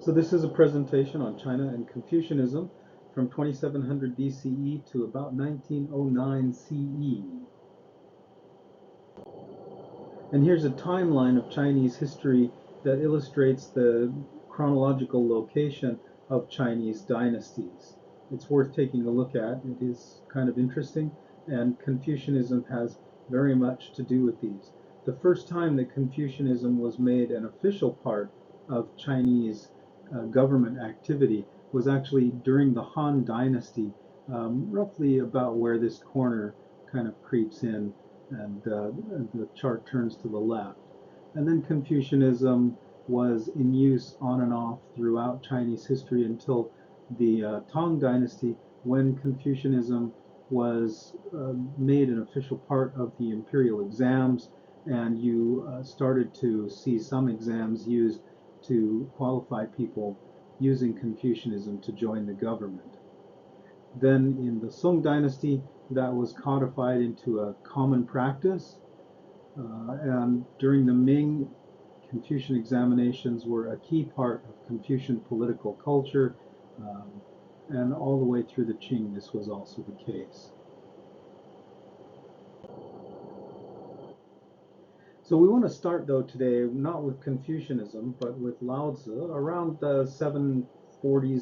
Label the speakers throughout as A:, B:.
A: So this is a presentation on China and Confucianism from 2700 BCE to about 1909 CE. And here's a timeline of Chinese history that illustrates the chronological location of Chinese dynasties. It's worth taking a look at. It is kind of interesting, and Confucianism has very much to do with these. The first time that Confucianism was made an official part of Chinese government activity was actually during the Han Dynasty, roughly about where this corner kind of creeps in, and the chart turns to the left. And then Confucianism was in use on and off throughout Chinese history until the Tang Dynasty, when Confucianism was made an official part of the imperial exams, and you started to see some exams used to qualify people using Confucianism to join the government. Then in the Song Dynasty, that was codified into a common practice. And during the Ming, Confucian examinations were a key part of Confucian political culture. And all the way through the Qing, this was also the case. So we want to start, though, today not with Confucianism, but with Lao Tzu. Around the 740s,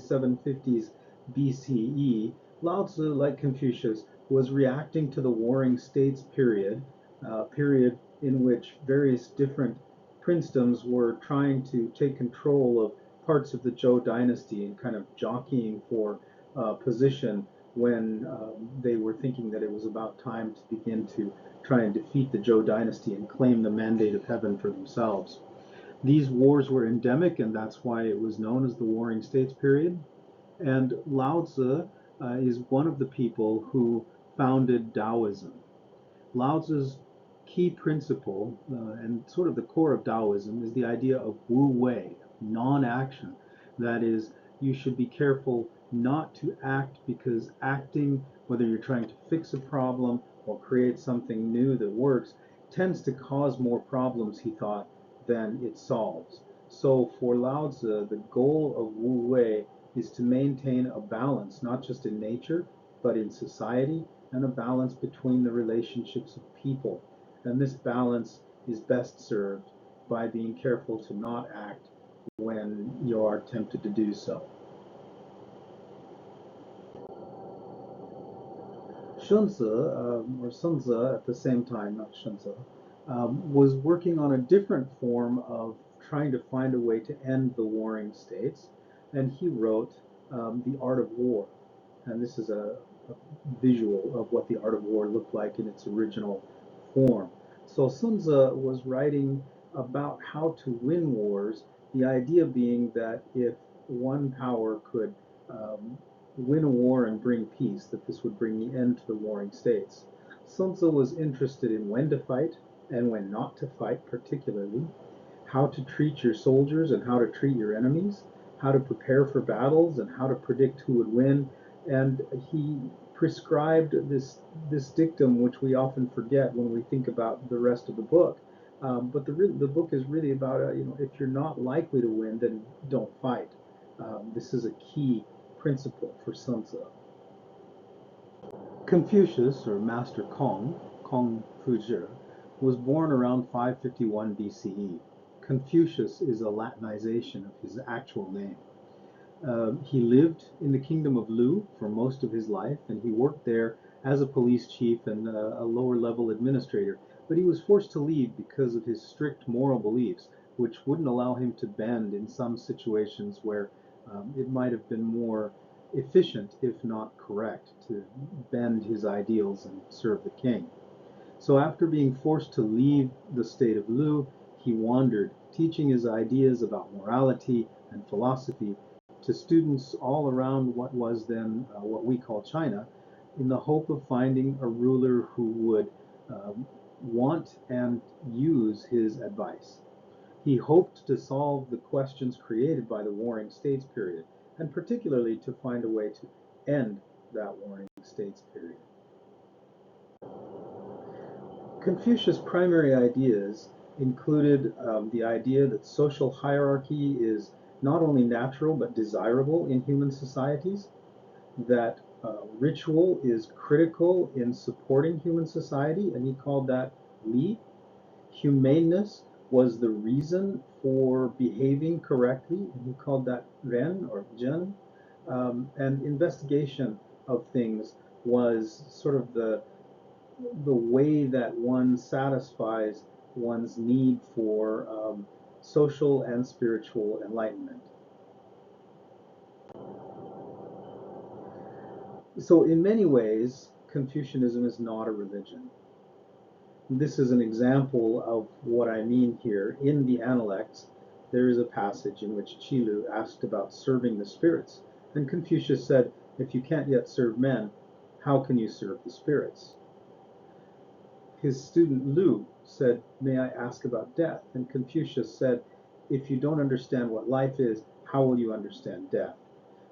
A: 750s BCE, Lao Tzu, like Confucius, was reacting to the Warring States period, period in which various different princedoms were trying to take control of parts of the Zhou dynasty and kind of jockeying for position when they were thinking that it was about time to begin to try and defeat the Zhou dynasty and claim the mandate of heaven for themselves. These wars were endemic, and that's why it was known as the Warring States period. And Lao Tzu is one of the people who founded Taoism. Lao Tzu's key principle and sort of the core of Taoism is the idea of wu wei, non-action. That is, you should be careful not to act, because acting, whether you're trying to fix a problem or create something new that works, tends to cause more problems, he thought, than it solves. So for Lao Tzu, the goal of wu wei is to maintain a balance, not just in nature, but in society, and a balance between the relationships of people. And this balance is best served by being careful to not act when you are tempted to do so. Shunzi, or Sun Tzu at the same time, not Shunzi, was working on a different form of trying to find a way to end the warring states, and he wrote The Art of War. And this is a visual of what the art of war looked like in its original form. So Sun Tzu was writing about how to win wars, the idea being that if one power could win a war and bring peace, that this would bring the end to the warring states. Sun Tzu was interested in when to fight and when not to fight, particularly, how to treat your soldiers and how to treat your enemies, how to prepare for battles and how to predict who would win. And he prescribed this dictum, which we often forget when we think about the rest of the book. But the book is really about if you're not likely to win, then don't fight. This is a key principle for Sun Tzu. Confucius, or Master Kong Fuji, was born around 551 BCE. Confucius is a Latinization of his actual name. He lived in the kingdom of Lu for most of his life, and he worked there as a police chief and a lower level administrator. But he was forced to leave because of his strict moral beliefs, which wouldn't allow him to bend in some situations where it might have been more efficient, if not correct, to bend his ideals and serve the king. So after being forced to leave the state of Lu, he wandered, teaching his ideas about morality and philosophy to students all around what was then what we call China, in the hope of finding a ruler who would want and use his advice. He hoped to solve the questions created by the Warring States period, and particularly to find a way to end that Warring States period. Confucius' primary ideas included the idea that social hierarchy is not only natural but desirable in human societies, that ritual is critical in supporting human society, and he called that Li. Humaneness was the reason for behaving correctly, and he called that Ren or Zhen. And investigation of things was sort of the way that one satisfies one's need for social and spiritual enlightenment. So in many ways, Confucianism is not a religion. This is an example of what I mean here. In the Analects, there is a passage in which Qilu asked about serving the spirits, and Confucius said, if you can't yet serve men, how can you serve the spirits? His student Lu said, may I ask about death? And Confucius said, if you don't understand what life is, how will you understand death?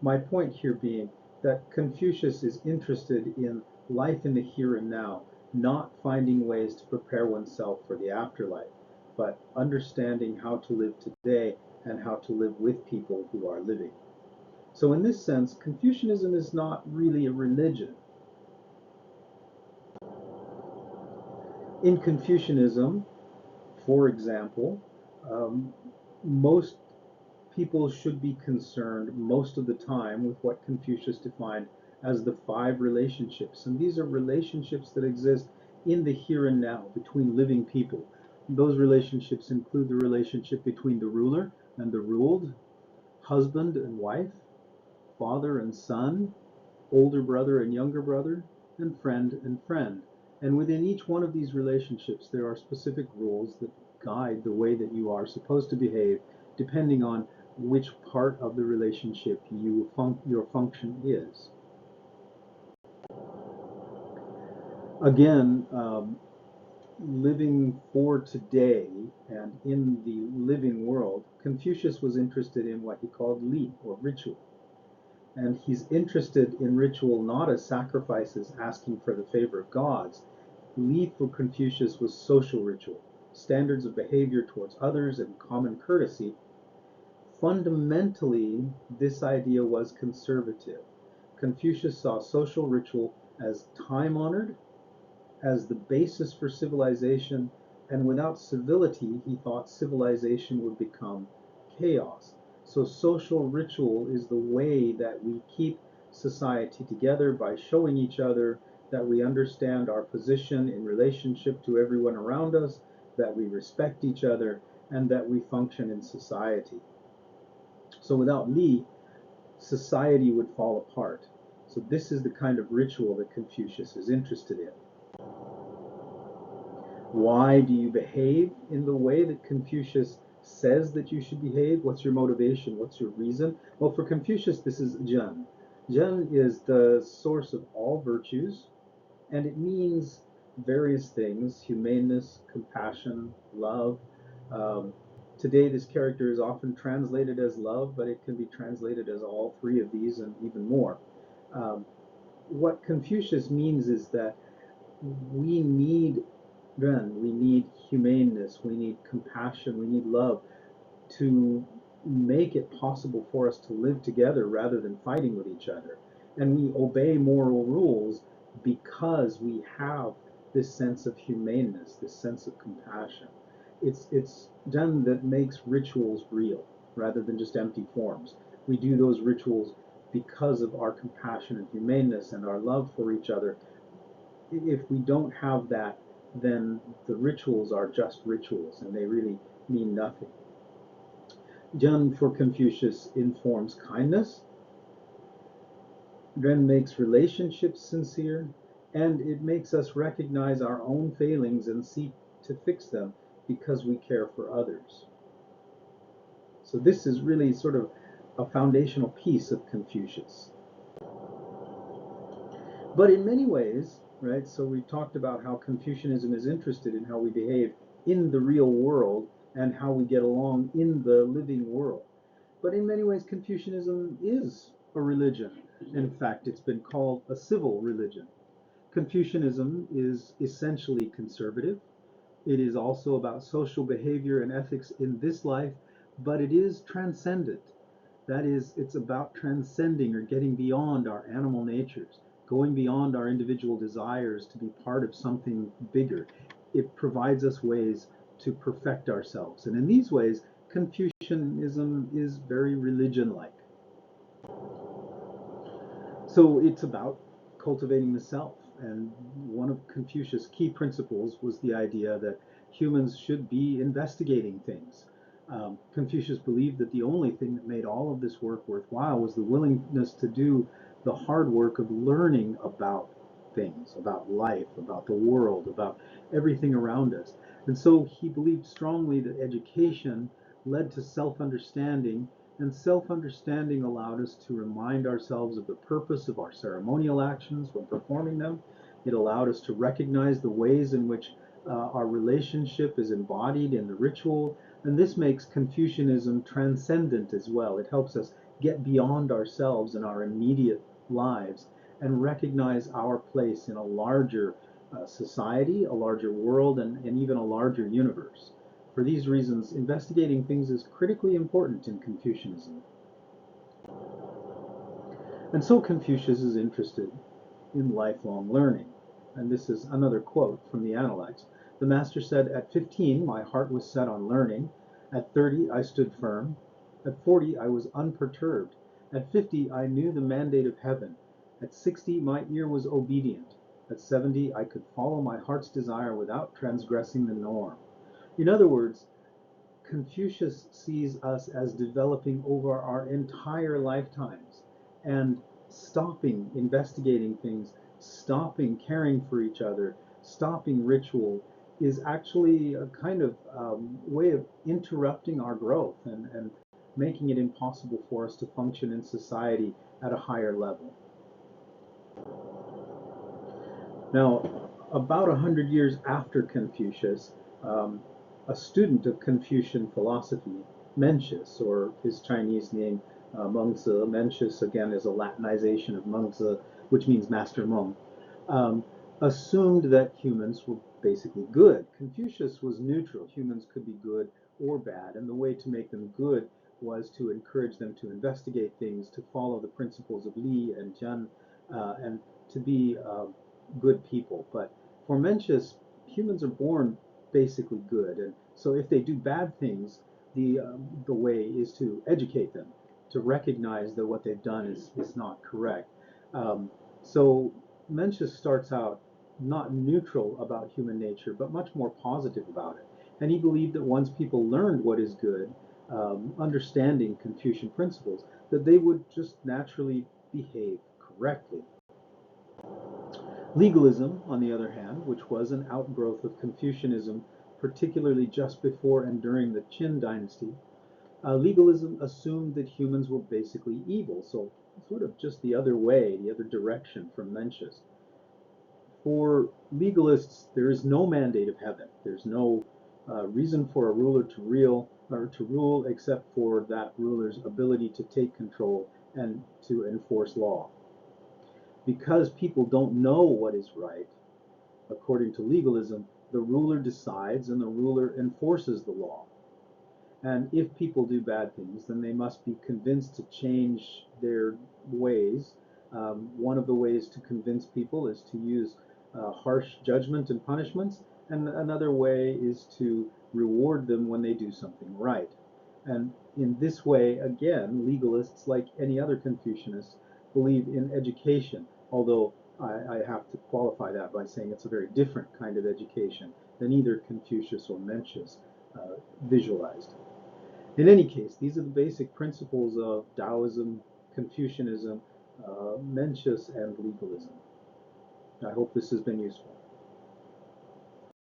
A: My point here being that Confucius is interested in life in the here and now, not finding ways to prepare oneself for the afterlife, but understanding how to live today and how to live with people who are living. So in this sense, Confucianism is not really a religion. In Confucianism, for example, um, most people should be concerned most of the time with what Confucius defined as the five relationships. And these are relationships that exist in the here and now between living people. Those relationships include the relationship between the ruler and the ruled, husband and wife, father and son, older brother and younger brother, and friend and friend. And within each one of these relationships, there are specific rules that guide the way that you are supposed to behave, depending on which part of the relationship your function is. Again, living for today and in the living world, Confucius was interested in what he called Li, or ritual. And he's interested in ritual not as sacrifices asking for the favor of gods. Li for Confucius was social ritual, standards of behavior towards others, and common courtesy. Fundamentally, this idea was conservative. Confucius saw social ritual as time honored, as the basis for civilization, and without civility, he thought civilization would become chaos. So social ritual is the way that we keep society together by showing each other that we understand our position in relationship to everyone around us, that we respect each other, and that we function in society. So without Li, society would fall apart. So this is the kind of ritual that Confucius is interested in. Why do you behave in the way that Confucius says that you should behave? What's your motivation? What's your reason? Well, for Confucius, this is Zhen. Zhen is the source of all virtues, and it means various things: humaneness, compassion, love. Um, Today, this character is often translated as love, but it can be translated as all three of these and even more. Um, what Confucius means is that we need we need humaneness, we need compassion, we need love to make it possible for us to live together rather than fighting with each other. And we obey moral rules because we have this sense of humaneness, this sense of compassion. It's done that makes rituals real rather than just empty forms. We do those rituals because of our compassion and humaneness and our love for each other. If we don't have that, then the rituals are just rituals and they really mean nothing. Zhen for Confucius informs kindness, then makes relationships sincere, and it makes us recognize our own failings and seek to fix them because we care for others. So this is really sort of a foundational piece of Confucius. But in many ways, right, so we talked about how Confucianism is interested in how we behave in the real world and how we get along in the living world. But in many ways, Confucianism is a religion. In fact, it's been called a civil religion. Confucianism is essentially conservative. It is also about social behavior and ethics in this life, but it is transcendent. That is, it's about transcending or getting beyond our animal natures, going beyond our individual desires to be part of something bigger. It provides us ways to perfect ourselves. And in these ways, Confucianism is very religion-like. So it's about cultivating the self. And one of Confucius' key principles was the idea that humans should be investigating things. Confucius believed that the only thing that made all of this work worthwhile was the willingness to do the hard work of learning about things, about life, about the world, about everything around us. And so he believed strongly that education led to self-understanding, and self-understanding allowed us to remind ourselves of the purpose of our ceremonial actions when performing them. It allowed us to recognize the ways in which our relationship is embodied in the ritual, and this makes Confucianism transcendent as well. It helps us get beyond ourselves and our immediate lives and recognize our place in a larger society, a larger world, and even a larger universe. For these reasons, investigating things is critically important in Confucianism. And so Confucius is interested in lifelong learning. And this is another quote from the Analects. The master said, "At 15, my heart was set on learning. At 30, I stood firm. At 40, I was unperturbed. At 50, I knew the mandate of heaven. At 60, my ear was obedient. At 70, I could follow my heart's desire without transgressing the norm." In other words, Confucius sees us as developing over our entire lifetimes and stopping investigating things, stopping caring for each other, stopping ritual is actually a kind of way of interrupting our growth and making it impossible for us to function in society at a higher level. Now, about 100 years after Confucius, um, a student of Confucian philosophy, Mencius, or his Chinese name, Mengzi, Mencius again is a Latinization of Mengzi, which means Master Meng, um, assumed that humans were basically good. Confucius was neutral. Humans could be good or bad, and the way to make them good was to encourage them to investigate things, to follow the principles of Li and Jian, and to be good people. But for Mencius, humans are born basically good, and so if they do bad things, the way is to educate them, to recognize that what they've done is not correct. Um, so Mencius starts out not neutral about human nature, but much more positive about it. And he believed that once people learned what is good, understanding Confucian principles, that they would just naturally behave correctly. Legalism, on the other hand, which was an outgrowth of Confucianism, particularly just before and during the Qin dynasty, legalism assumed that humans were basically evil, so sort of just the other way, the other direction from Mencius. For legalists, there is no mandate of heaven. There's no reason for a ruler to rule except for that ruler's ability to take control and to enforce law. Because people don't know what is right, according to legalism, the ruler decides and the ruler enforces the law. And if people do bad things, then they must be convinced to change their ways. One of the ways to convince people is to use harsh judgment and punishments, and another way is to reward them when they do something right. And in this way, again, legalists, like any other Confucianists, believe in education, although I have to qualify that by saying it's a very different kind of education than either Confucius or Mencius visualized. In any case, these are the basic principles of Taoism, Confucianism, Mencius, and legalism. I hope this has been useful.